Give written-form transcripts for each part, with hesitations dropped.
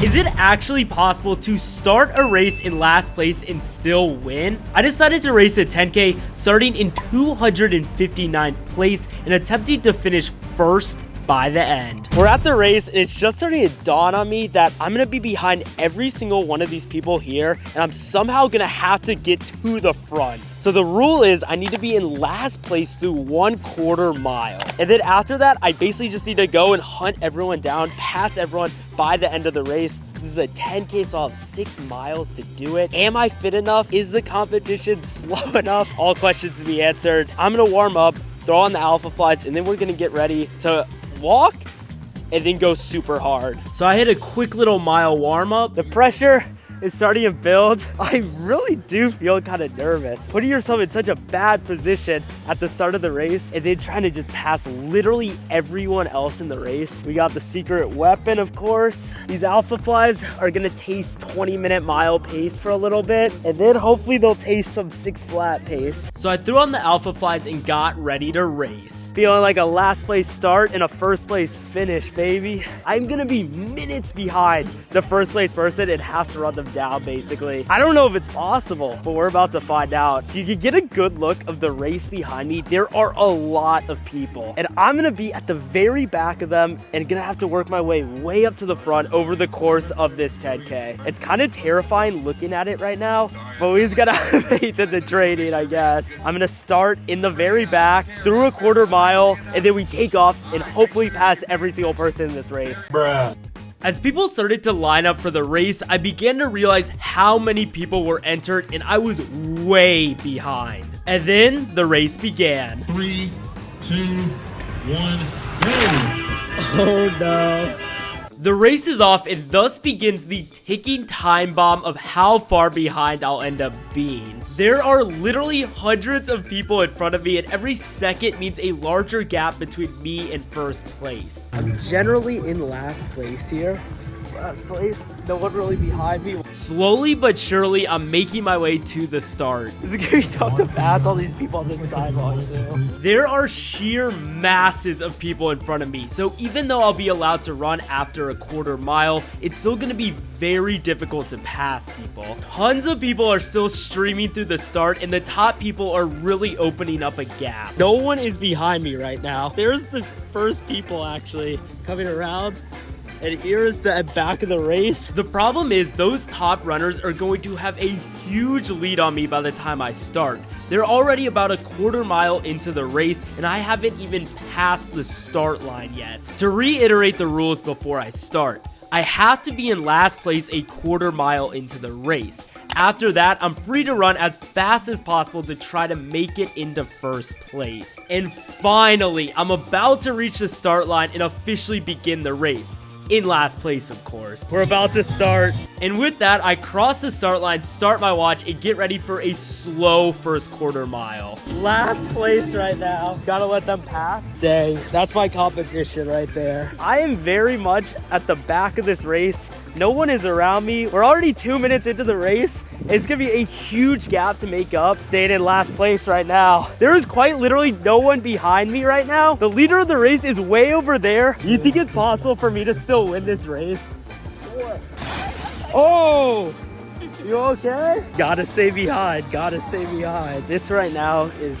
Is it actually possible to start a race in last place and still win? I decided to race a 10K starting in 259th place and attempting to finish first by the end. We're at the race and it's just starting to dawn on me that I'm gonna be behind every single one of these people here, and I'm somehow gonna have to get to the front. So the rule is I need to be in last place through 1/4 mile. And then after that, I basically just need to go and hunt everyone down, pass everyone by the end of the race. This is a 10K, so I'll have 6 miles to do it. Am I fit enough? Is the competition slow enough? All questions to be answered. I'm gonna warm up, throw on the Alpha Flies, and then we're gonna get ready to walk and then go super hard. So I hit a quick little mile warm up. The pressure is starting to build. I really do feel kind of nervous. Putting yourself in such a bad position at the start of the race and then trying to just pass literally everyone else in the race. We got the secret weapon, of course. These Alpha Flies are gonna taste 20-minute mile pace for a little bit, and then hopefully they'll taste some 6 flat pace. So I threw on the Alpha Flies and got ready to race. Feeling like a last place start and a first place finish, baby. I'm gonna be minutes behind the first place person and have to run them down, basically. I don't know if it's possible, but we're about to find out. So you can get a good look of the race behind me. There are a lot of people, and I'm gonna be at the very back of them and gonna have to work my way up to the front over the course of this 10K. It's kind of terrifying looking at it right now, but we just gotta have faith in the training, I guess. I'm gonna start in the very back through a 1/4 mile, and then we take off and hopefully pass every single person in this race. Bruh. As people started to line up for the race, I began to realize how many people were entered, and I was way behind. And then the race began. 3, 2, 1, go! Oh no. The race is off, and thus begins the ticking time bomb of how far behind I'll end up being. There are literally hundreds of people in front of me, and every second means a larger gap between me and first place. I'm generally in last place here. Last place, no one really behind me. Slowly but surely, I'm making my way to the start. Is it gonna be tough to pass all these people on this sidewalk too? There are sheer masses of people in front of me, so even though I'll be allowed to run after a 1/4 mile, it's still gonna be very difficult to pass people. Tons of people are still streaming through the start, and the top people are really opening up a gap. No one is behind me right now. There's the first people actually coming around. And here is the back of the race. The problem is those top runners are going to have a huge lead on me by the time I start. They're already about a 1/4 mile into the race, and I haven't even passed the start line yet. To reiterate the rules before I start, I have to be in last place a 1/4 mile into the race. After that, I'm free to run as fast as possible to try to make it into first place. And finally, I'm about to reach the start line and officially begin the race. In last place, of course. We're about to start. And with that, I cross the start line, start my watch, and get ready for a slow first 1/4 mile. Last place right now. Gotta let them pass. Dang, that's my competition right there. I am very much at the back of this race. No one is around me. We're already 2 minutes into the race. It's gonna be a huge gap to make up, staying in last place right now. There is quite literally no one behind me right now. The leader of the race is way over there. You think it's possible for me to still win this race? Oh! You okay? Gotta stay behind, gotta stay behind. This right now is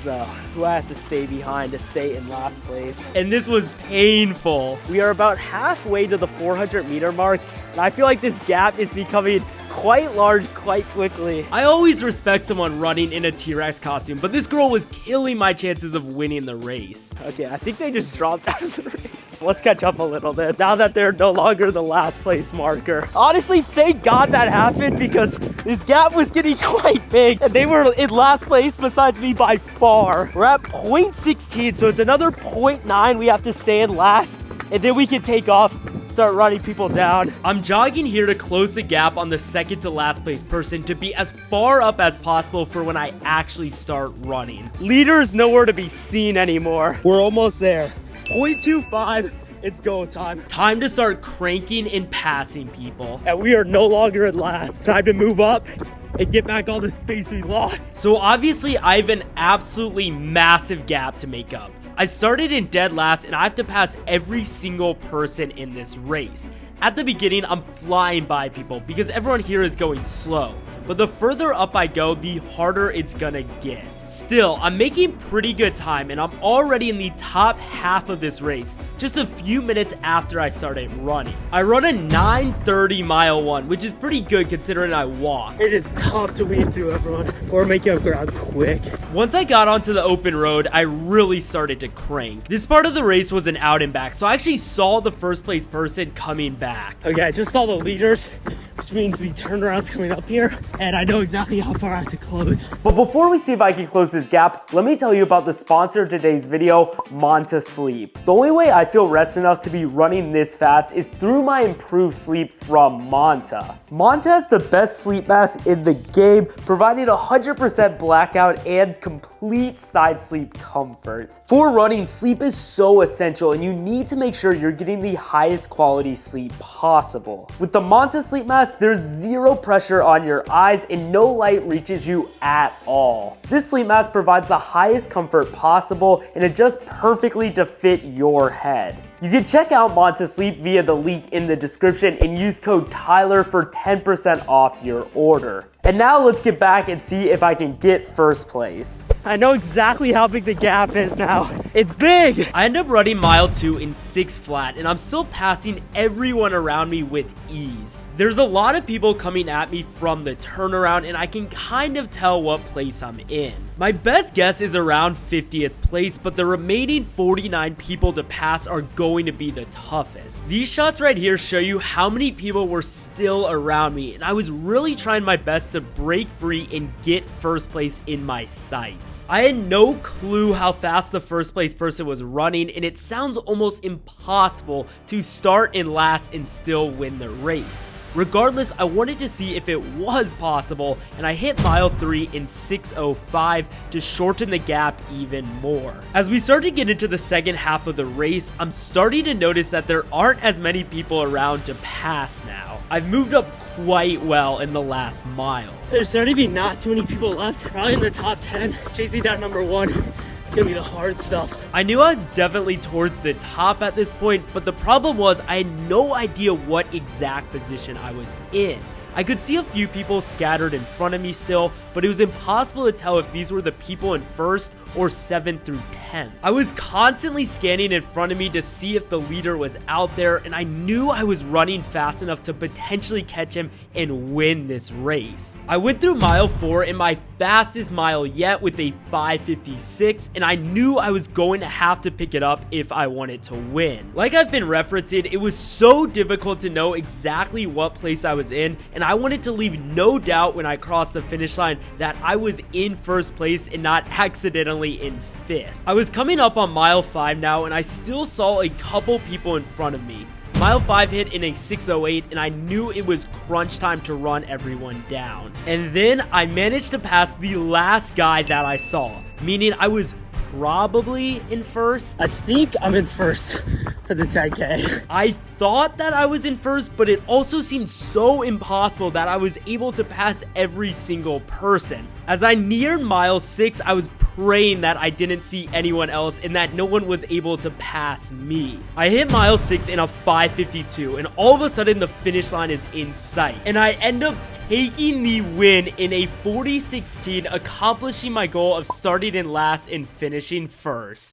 who I have to stay behind to stay in last place. And this was painful. We are about halfway to the 400-meter mark, and I feel like this gap is becoming quite large quite quickly. I always respect someone running in a T-Rex costume, but this girl was killing my chances of winning the race. Okay, I think they just dropped out of the race. Let's catch up a little bit now that they're no longer the last place marker. Honestly, thank God that happened because this gap was getting quite big and they were in last place besides me by far. We're at 0.16, so it's another 0.9 we have to stay in last, and then we can take off, start running people down. I'm jogging here to close the gap on the second to last place person to be as far up as possible for when I actually start running. Leader's nowhere to be seen anymore. We're almost there. 0.25, it's go time. Time to start cranking and passing people. And we are no longer at last. Time to move up and get back all the space we lost. So obviously I have an absolutely massive gap to make up. I started in dead last and I have to pass every single person in this race. At the beginning, I'm flying by people because everyone here is going slow. But the further up I go, the harder it's gonna get. Still, I'm making pretty good time and I'm already in the top half of this race, just a few minutes after I started running. I run a 9:30 mile one, which is pretty good considering I walk. It is tough to weave through everyone or make up ground quick. Once I got onto the open road, I really started to crank. This part of the race was an out and back, so I actually saw the first place person coming back. Okay, I just saw the leaders, which means the turnaround's coming up here, and I know exactly how far I have to close. But before we see if I can close this gap, let me tell you about the sponsor of today's video, Manta Sleep. The only way I feel rested enough to be running this fast is through my improved sleep from Manta. Manta has the best sleep mask in the game, providing 100% blackout and complete side sleep comfort. For running, sleep is so essential and you need to make sure you're getting the highest quality sleep possible. With the Manta sleep mask, there's zero pressure on your eyes and no light reaches you at all. This sleep mask provides the highest comfort possible and adjusts perfectly to fit your head. You can check out Manta Sleep via the link in the description and use code Tyler for 10% off your order. And now let's get back and see if I can get first place. I know exactly how big the gap is now. It's big. I end up running mile 2 in 6 flat and I'm still passing everyone around me with ease. There's a lot of people coming at me from the turnaround and I can kind of tell what place I'm in. My best guess is around 50th place, but the remaining 49 people to pass are going to be the toughest. These shots right here show you how many people were still around me and I was really trying my best to break free and get first place in my sights. I had no clue how fast the first place person was running and it sounds almost impossible to start in last and still win the race. Regardless, I wanted to see if it was possible and I hit mile 3 in 6:05 to shorten the gap even more. As we start to get into the second half of the race, I'm starting to notice that there aren't as many people around to pass now. I've moved up quite well in the last mile. There's starting to be not too many people left, probably in the top 10, chasing down number 1. It's gonna be the hard stuff. I knew I was definitely towards the top at this point, but the problem was I had no idea what exact position I was in. I could see a few people scattered in front of me still, but it was impossible to tell if these were the people in first or 7th through 10th. I was constantly scanning in front of me to see if the leader was out there, and I knew I was running fast enough to potentially catch him and win this race. I went through mile 4 in my fastest mile yet with a 5:56, and I knew I was going to have to pick it up if I wanted to win. Like I've been referencing, it was so difficult to know exactly what place I was in, and I wanted to leave no doubt when I crossed the finish line that I was in first place and not accidentally in 5th. I was coming up on mile 5 now and I still saw a couple people in front of me. Mile 5 hit in a 6:08 and I knew it was crunch time to run everyone down. And then I managed to pass the last guy that I saw, meaning I was probably in first. I think I'm in first for the 10K. I thought that I was in first, but it also seemed so impossible that I was able to pass every single person. As I neared mile 6, I was praying that I didn't see anyone else and that no one was able to pass me. I hit mile 6 in a 5:52 and all of a sudden the finish line is in sight. And I end up taking the win in a 40:16, accomplishing my goal of starting in last and finishing first.